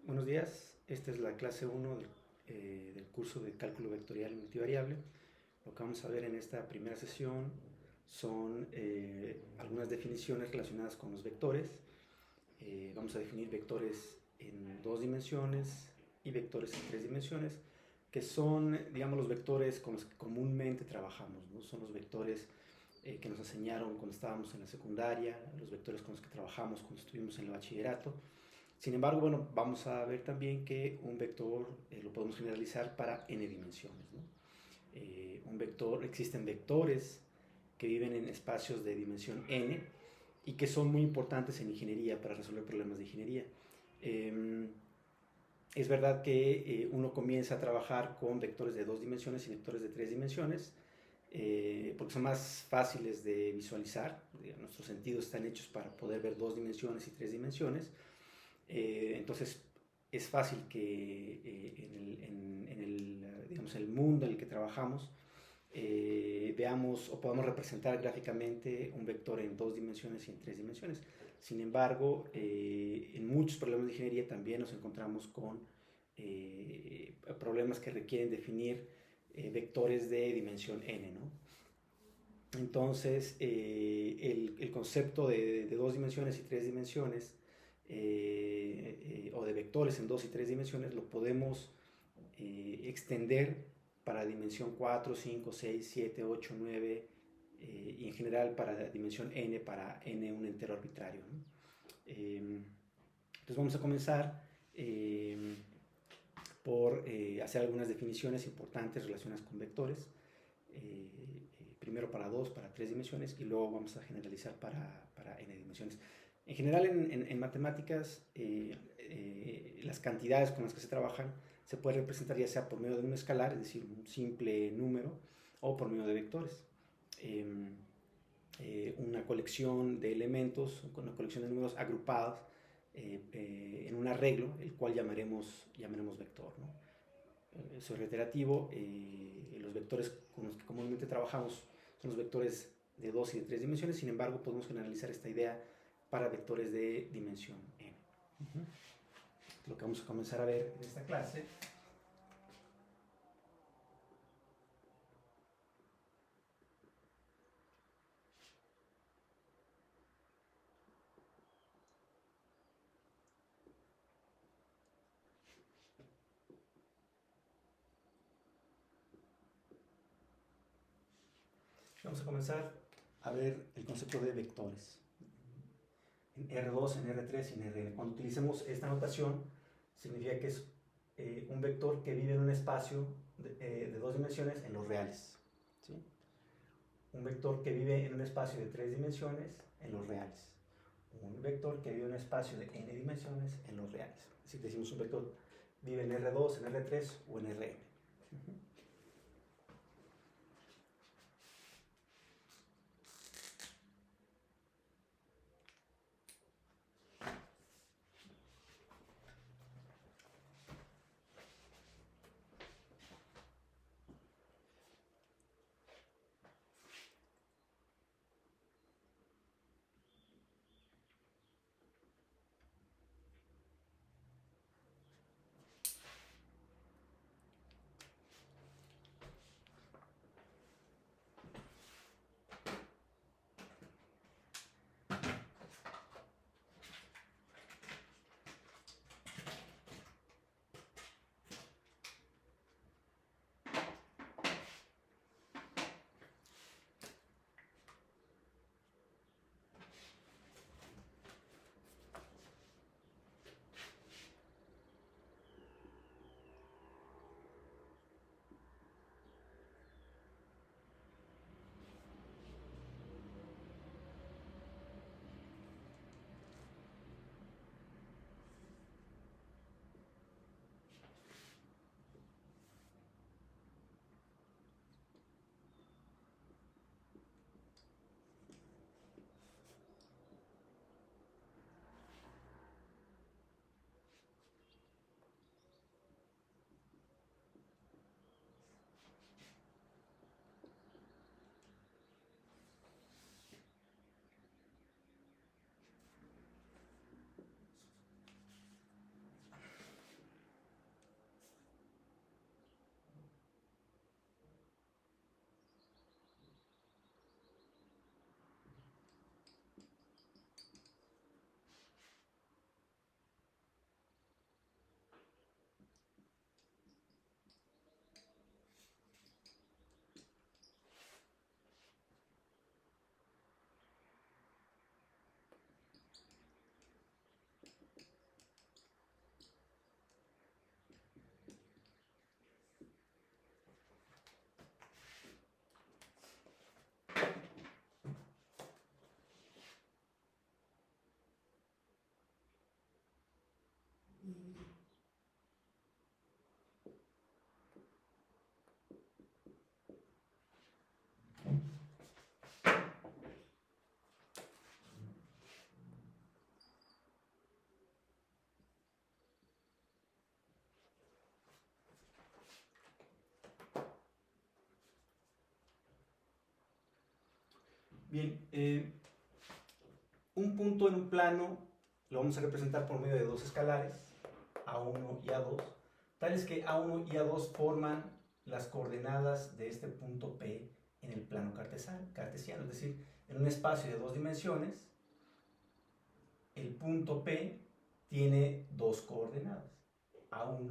Buenos días, esta es la clase 1 del curso de cálculo vectorial y multivariable. Lo que vamos a ver en esta primera sesión son algunas definiciones relacionadas con los vectores. Vamos a definir vectores en 2 dimensiones y vectores en 3 dimensiones, que son, digamos, los vectores con los que comúnmente trabajamos, ¿no? Son los vectores que nos enseñaron cuando estábamos en la secundaria, los vectores con los que trabajamos cuando estuvimos en el bachillerato. Sin embargo, bueno, vamos a ver también que un vector lo podemos generalizar para n dimensiones, ¿no? Existen vectores que viven en espacios de dimensión n y que son muy importantes en ingeniería para resolver problemas de ingeniería. Es verdad que uno comienza a trabajar con vectores de 2 dimensiones y vectores de 3 dimensiones, porque son más fáciles de visualizar. Nuestros sentidos están hechos para poder ver 2 dimensiones y 3 dimensiones. Entonces es fácil que digamos, el mundo en el que trabajamos veamos o podamos representar gráficamente un vector en 2 dimensiones y en 3 dimensiones. Sin embargo, en muchos problemas de ingeniería también nos encontramos con problemas que requieren definir vectores de dimensión n, ¿no? Entonces, el concepto de 2 dimensiones y 3 dimensiones, o de vectores en 2 y 3 dimensiones, lo podemos extender para dimensión 4, 5, 6, 7, 8, 9, y en general para dimensión n, para n un entero arbitrario, ¿no? Entonces vamos a comenzar por hacer algunas definiciones importantes relacionadas con vectores. Primero para 2, para 3 dimensiones, y luego vamos a generalizar para n dimensiones. En general, en matemáticas, las cantidades con las que se trabajan se puede representar ya sea por medio de un escalar, es decir, un simple número, o por medio de vectores. Una colección de elementos, una colección de números agrupados en un arreglo, el cual llamaremos vector, ¿no? Eso es reiterativo. Los vectores con los que comúnmente trabajamos son los vectores de 2 y de 3 dimensiones. Sin embargo, podemos generalizar esta idea para vectores de dimensión n. Lo que vamos a comenzar a ver en esta clase vamos a comenzar a ver el concepto de vectores en R2, en R3 y en Rn. Cuando utilicemos esta notación, significa que es un vector que vive en un espacio de 2 dimensiones en los reales, ¿sí? Un vector que vive en un espacio de 3 dimensiones en los reales. Un vector que vive en un espacio de n dimensiones en los reales. Es decir, decimos un vector vive en R2, en R3 o en Rn. Bien, un punto en un plano lo vamos a representar por medio de dos escalares, A1 y A2, tales que A1 y A2 forman las coordenadas de este punto P en el plano cartesiano, es decir, en un espacio de dos dimensiones, el punto P tiene dos coordenadas, A1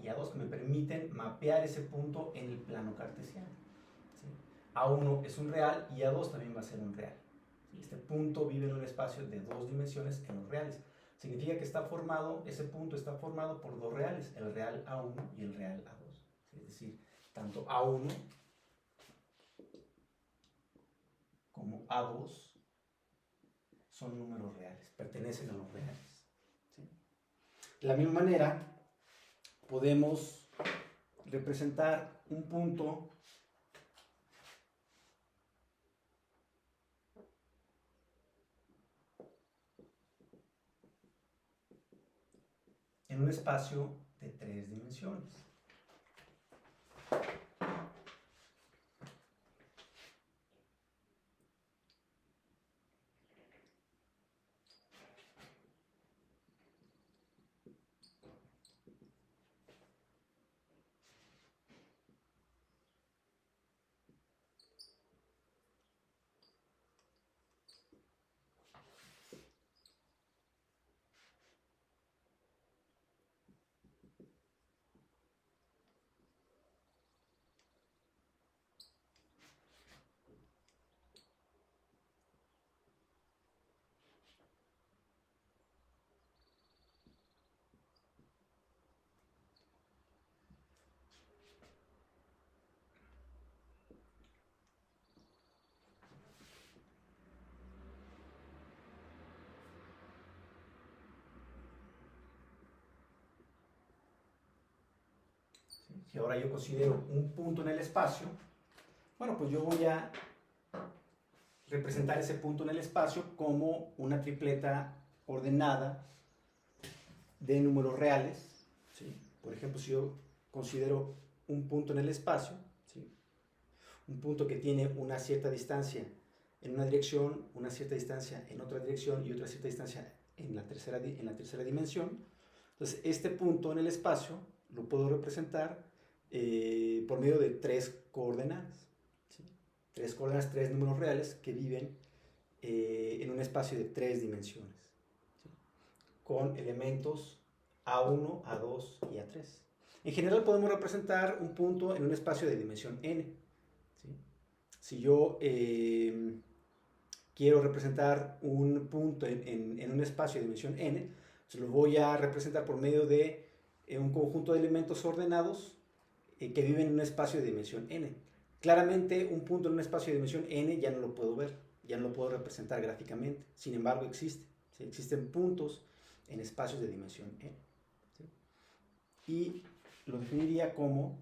y A2, que me permiten mapear ese punto en el plano cartesiano. ¿Sí? A1 es un real y A2 también va a ser un real. ¿Sí? Este punto vive en un espacio de dos dimensiones en los reales. Significa que ese punto está formado por dos reales, el real A1 y el real A2. ¿Sí? Es decir, tanto A1 como A2 son números reales, pertenecen a los reales. ¿Sí? De la misma manera, podemos representar un punto en un espacio de tres dimensiones. Si ahora yo considero un punto en el espacio, bueno, pues yo voy a representar ese punto en el espacio como una tripleta ordenada de números reales. ¿Sí? Por ejemplo, si yo considero un punto en el espacio, ¿sí? Un punto que tiene una cierta distancia en una dirección, una cierta distancia en otra dirección y otra cierta distancia en la tercera dimensión. Entonces, este punto en el espacio lo puedo representar por medio de tres coordenadas. ¿Sí? Tres coordenadas, tres números reales que viven en un espacio de tres dimensiones, ¿sí? Con elementos A1, A2 y A3. En general podemos representar un punto en un espacio de dimensión n. ¿Sí? Si yo quiero representar un punto en un espacio de dimensión n, se lo voy a representar por medio de un conjunto de elementos ordenados que viven en un espacio de dimensión n. Claramente un punto en un espacio de dimensión n ya no lo puedo ver, ya no lo puedo representar gráficamente, sin embargo existe. ¿Sí? Existen puntos en espacios de dimensión n. ¿Sí? Y lo definiría como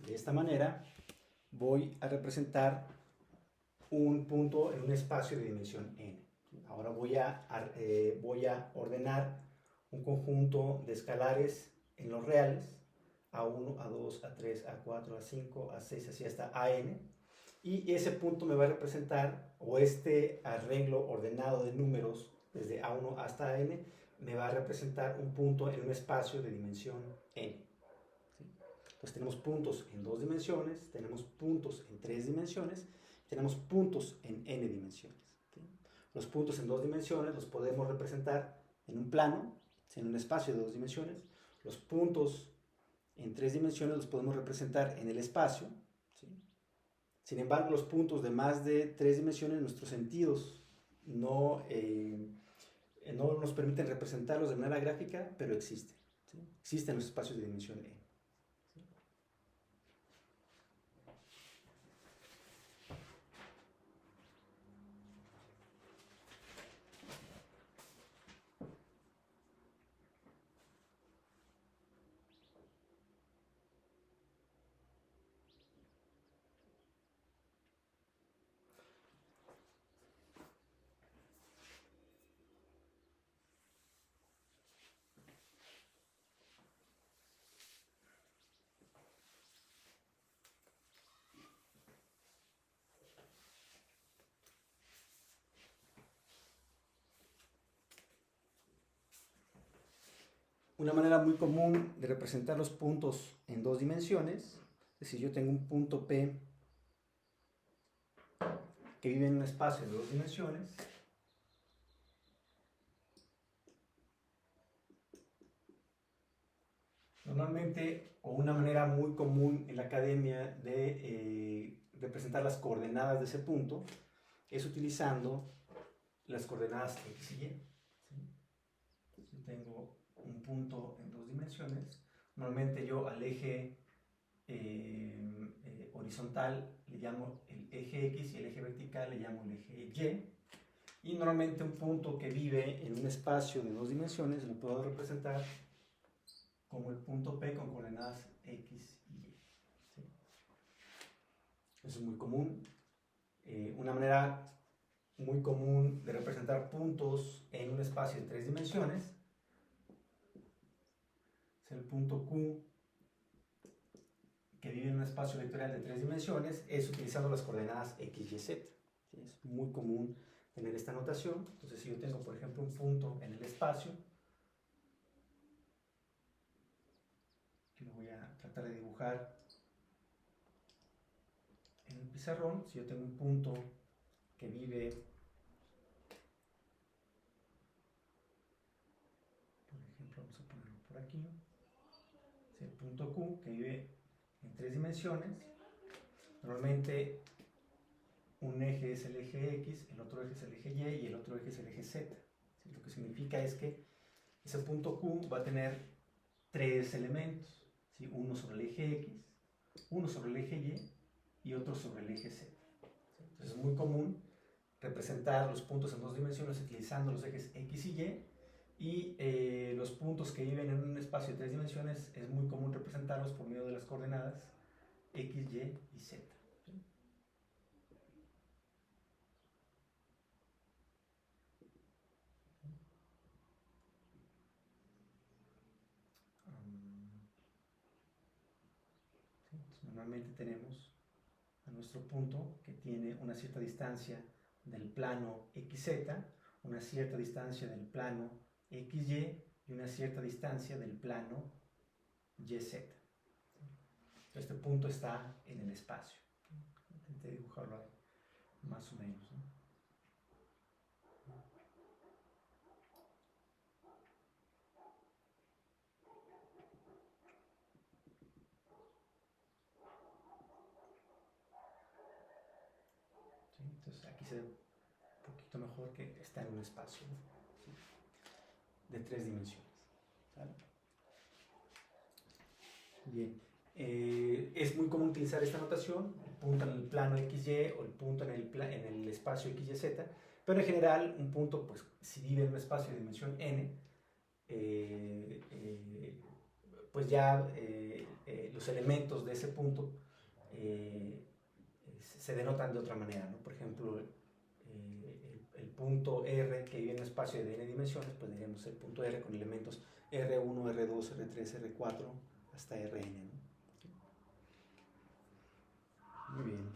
de esta manera voy a representar un punto en un espacio de dimensión n. Ahora voy a ordenar un conjunto de escalares en los reales, A1, A2, A3, A4, A5, A6, así hasta AN, y ese punto me va a representar, o este arreglo ordenado de números desde A1 hasta AN, me va a representar un punto en un espacio de dimensión n. Entonces tenemos puntos en 2 dimensiones, tenemos puntos en 3 dimensiones, tenemos puntos en n dimensiones. ¿Sí? Los puntos en 2 dimensiones los podemos representar en un plano, en un espacio de 2 dimensiones. Los puntos en 3 dimensiones los podemos representar en el espacio. ¿Sí? Sin embargo, los puntos de más de 3 dimensiones, nuestros sentidos no nos permiten representarlos de manera gráfica, pero existen. ¿Sí? Existen los espacios de dimensión n. Una manera muy común de representar los puntos en 2 dimensiones, es decir, yo tengo un punto P que vive en un espacio de 2 dimensiones. Normalmente, o una manera muy común en la academia de representar las coordenadas de ese punto, es utilizando las coordenadas x y y. ¿Sí? Yo tengo un punto en 2 dimensiones. Normalmente yo al eje horizontal le llamo el eje X y el eje vertical le llamo el eje Y. Y normalmente un punto que vive en un espacio de 2 dimensiones lo puedo representar como el punto P con coordenadas X y Y. ¿Sí? Eso es muy común. Una manera muy común de representar puntos en un espacio de 3 dimensiones es el punto Q que vive en un espacio vectorial de 3 dimensiones, es utilizando las coordenadas x, y, z. ¿Sí? Es muy común tener esta notación. Entonces, si yo tengo, por ejemplo, un punto en el espacio, que lo voy a tratar de dibujar en el pizarrón, si yo tengo un punto que vive, por ejemplo, vamos a ponerlo por aquí, es el punto Q que vive en 3 dimensiones. Normalmente un eje es el eje X, el otro eje es el eje Y y el otro eje es el eje Z. ¿Sí? Lo que significa es que ese punto Q va a tener 3 elementos, ¿sí? Uno sobre el eje X, uno sobre el eje Y otro sobre el eje Z. ¿Sí? Entonces es muy común representar los puntos en 2 dimensiones utilizando los ejes X y los puntos que viven en un espacio de 3 dimensiones es muy común representarlos por medio de las coordenadas X, Y Z. ¿Sí? Normalmente tenemos a nuestro punto que tiene una cierta distancia del plano XZ, una cierta distancia del plano XY y una cierta distancia del plano YZ. Este punto está en el espacio. Intenté dibujarlo ahí, más o menos, ¿no? ¿Sí? Entonces aquí se ve un poquito mejor que está en un espacio, ¿no? ¿Sí? De 3 dimensiones. ¿Sale? Bien. Es muy común utilizar esta notación, el punto en el plano XY o el punto en el espacio XYZ, pero en general un punto, pues, si vive en un espacio de dimensión n, pues ya los elementos de ese punto se denotan de otra manera, ¿no? Por ejemplo, el punto R que vive en un espacio de n dimensiones, pues diríamos el punto R con elementos R1, R2, R3, R4 hasta Rn, ¿no? Muy bien.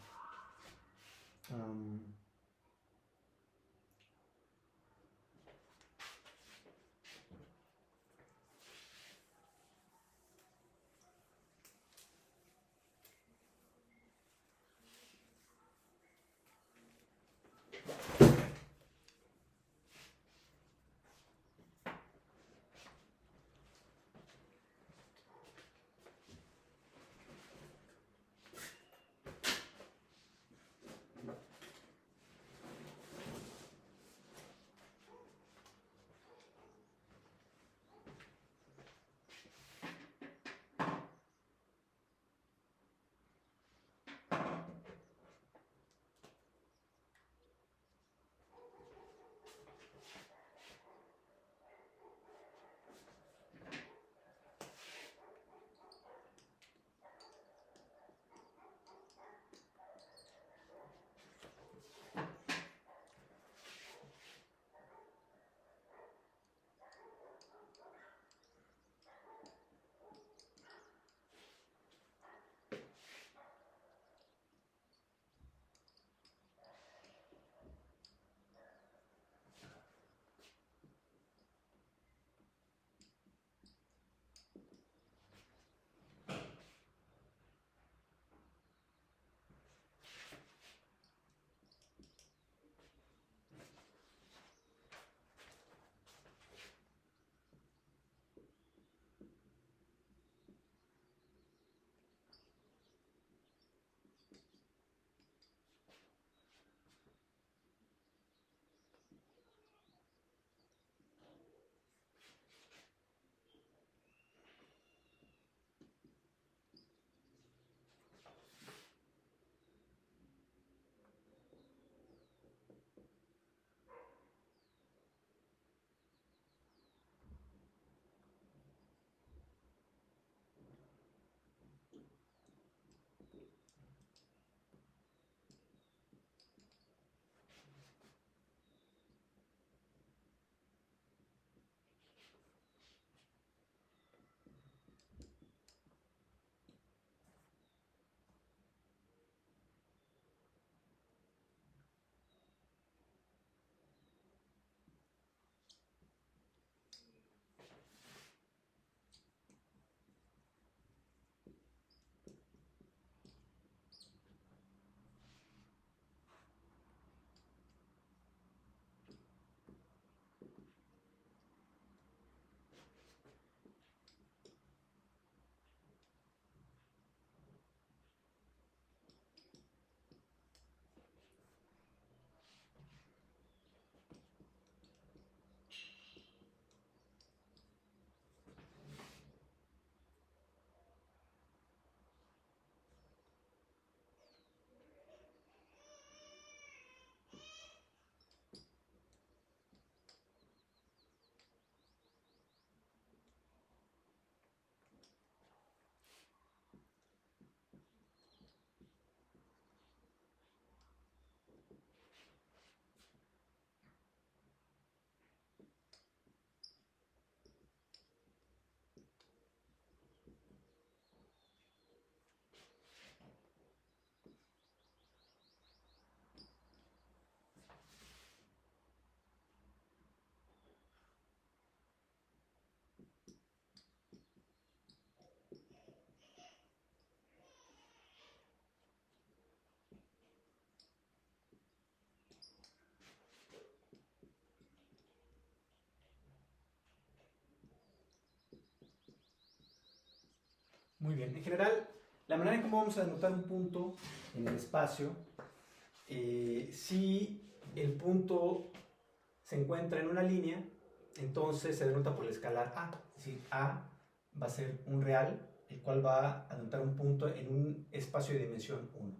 Muy bien. En general, la manera en cómo vamos a denotar un punto en el espacio, si el punto se encuentra en una línea, entonces se denota por el escalar A. Es decir, A va a ser un real, el cual va a denotar un punto en un espacio de dimensión 1.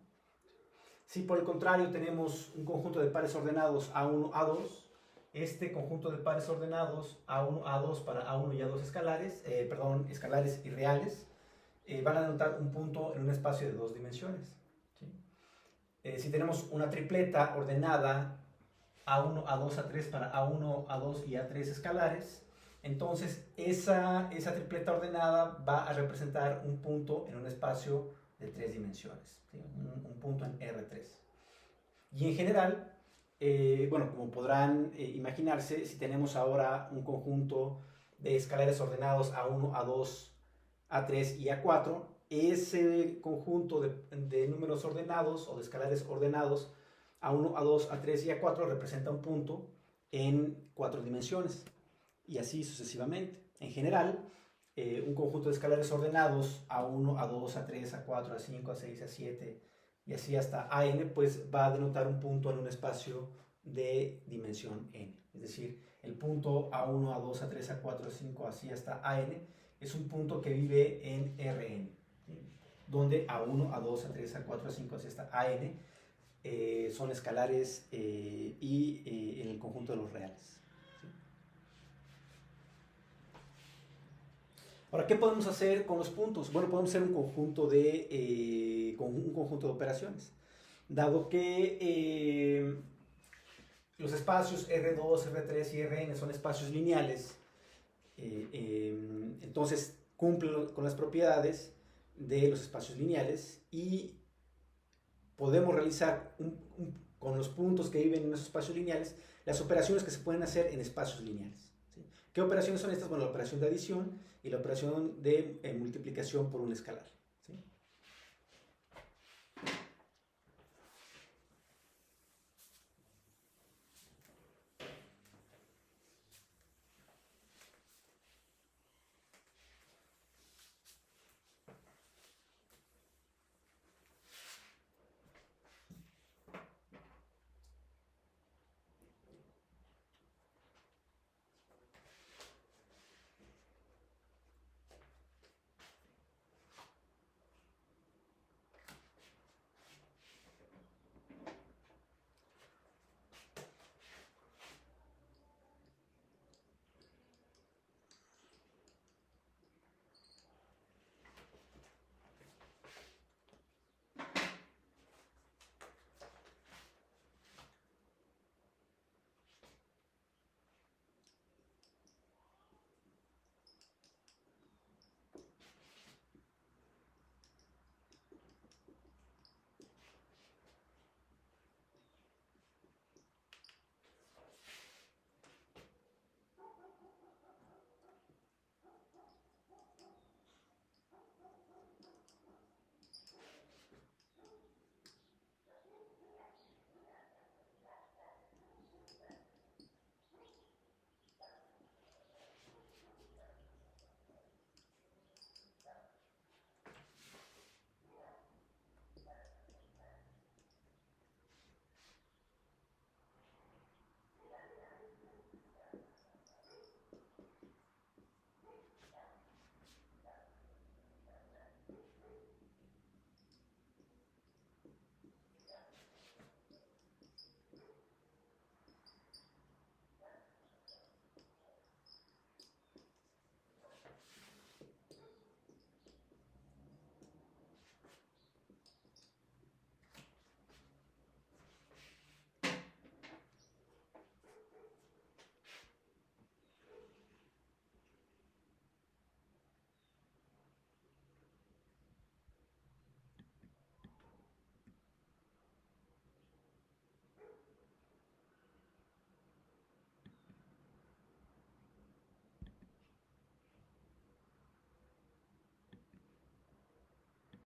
Si por el contrario tenemos un conjunto de pares ordenados A1, A2, este conjunto de pares ordenados A1, A2 para A1 y A2 escalares, escalares y reales, van a denotar un punto en un espacio de 2 dimensiones. ¿Sí? Si tenemos una tripleta ordenada A1, A2, A3 para A1, A2 y A3 escalares, entonces esa tripleta ordenada va a representar un punto en un espacio de 3 dimensiones, ¿sí? un punto en R3. Y en general, como podrán imaginarse, si tenemos ahora un conjunto de escalares ordenados A1, A2, A3 y A4, ese conjunto de números ordenados o de escalares ordenados A1, A2, A3 y A4 representa un punto en 4 dimensiones y así sucesivamente. En general, un conjunto de escalares ordenados A1, A2, A3, A4, A5, A6, A7 y así hasta AN, pues va a denotar un punto en un espacio de dimensión n. Es decir, el punto A1, A2, A3, A4, A5, así hasta AN es un punto que vive en Rn, ¿sí? Donde A1, A2, A3, A4, A5, así hasta AN son escalares y en el conjunto de los reales. ¿Sí? Ahora, ¿qué podemos hacer con los puntos? Bueno, podemos hacer un conjunto de operaciones. Dado que los espacios R2, R3 y Rn son espacios lineales, entonces cumplen con las propiedades de los espacios lineales y podemos realizar con los puntos que viven en esos espacios lineales las operaciones que se pueden hacer en espacios lineales. ¿Sí? ¿Qué operaciones son estas? Bueno, la operación de adición y la operación de multiplicación por un escalar.